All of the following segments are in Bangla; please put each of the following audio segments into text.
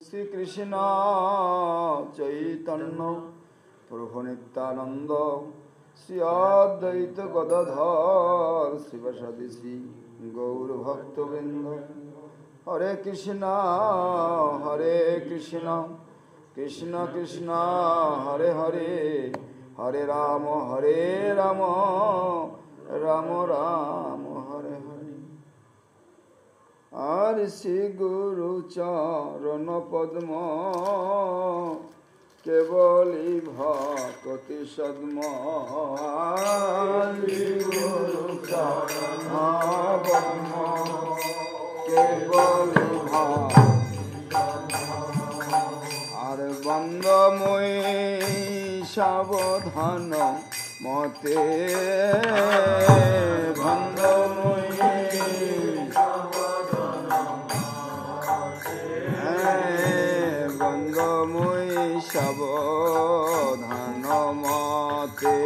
শ্রী কৃষ্ণ চৈতন্য প্রভু নিত্যানন্দ শ্রী অদ্বৈত গদাধর শিবসাদি শ্রী গৌরভক্তবৃন্দ। হরে কৃষ্ণ কৃষ্ণ কৃষ্ণ হরে হরে, হরে রাম রাম রাম হরে হরে। আর শ্রী গুরু চরণ পদ্ম কেবলি ভক্তি সদ্ম। শ্রী গুরু চরণ পদ্ম কেবলি আর বন্দময়ী সাবধান মতে, বন্দময়ী বন্দময়ী সাবধান মতে,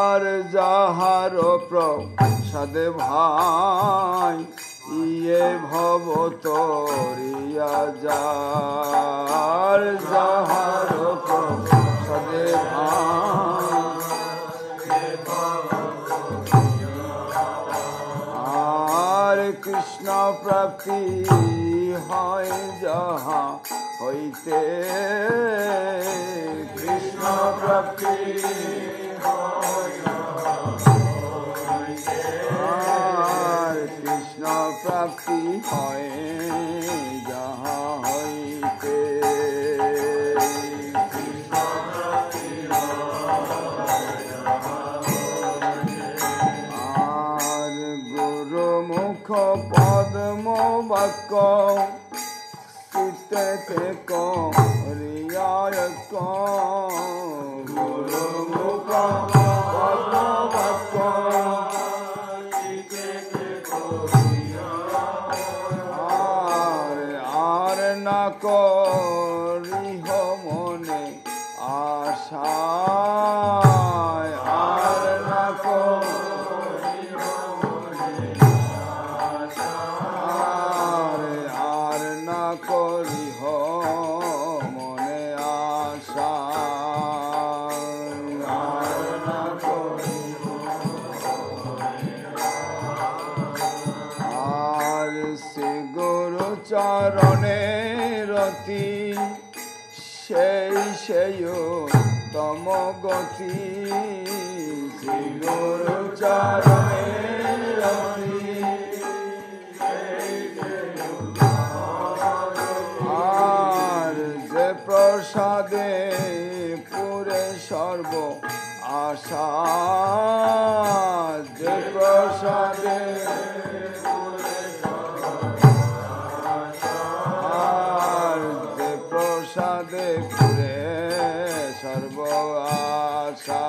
আর যাহার প্রসাদে ভাই ইয়ে ভব তরিয়া যার, যাহার প্রসাদে ভাই আর কৃষ্ণ প্রাপ্তি হয় যাহা হইতে, কৃষ্ণ প্রাপ্তি আর কৃষ্ণ প্রাপ্তি হয় যাহা হইতে, আর গুরুমুখ পদ্ম বাক্য চিত্তে করিয়ায় গুরুমুখ পদ্ম বাক্য আর না করিহ মনে আশা, আর না করিহ মনে আশা, আর না করিহ মনে আশা, আর না করিহ আর শ্রী গুরু চরণে রতি সেই তম গতি, শ্রী গুরু চরণে রতি আর যে প্রসাদে পুরে সর্ব আশা, যে প্রসাদে আর যে প্রসাদে পুরে সর্ব আশা,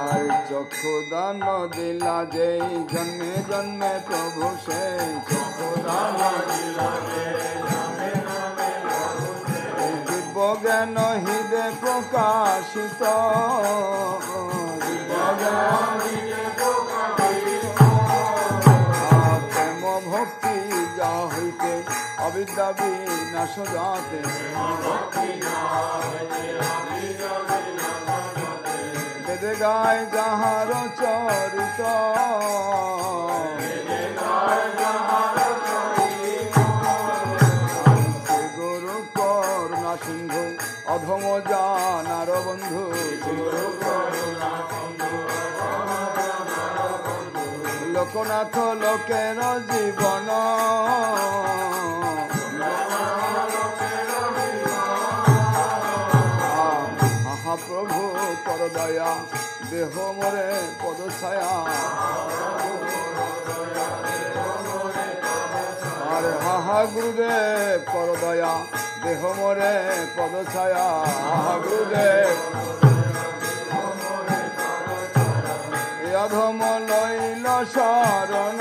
আর চক্ষু দান দিলা যেই জন্মে জন্মে প্রভু সেই চক্ষু দান দিলা দিব্য জ্ঞান হৃদে প্রকাশিত, প্রেম ভক্তি যা হইতে অবিদ্যা বিনাশ যাতে, বেদে গায় যাহার চরিত, গুরু করুণা সিন্ধু অধম জানার বন্ধু, লোকনাথ লোকের জীবন, মহাপ্রভু কর দয়া দেহ মোরে পদ ছায়া, আরে হাহা গুরুদেব কর দয়া দেহ মোরে পদ ছায়া, হাহা গুরুদেব অধম লইল শরণ,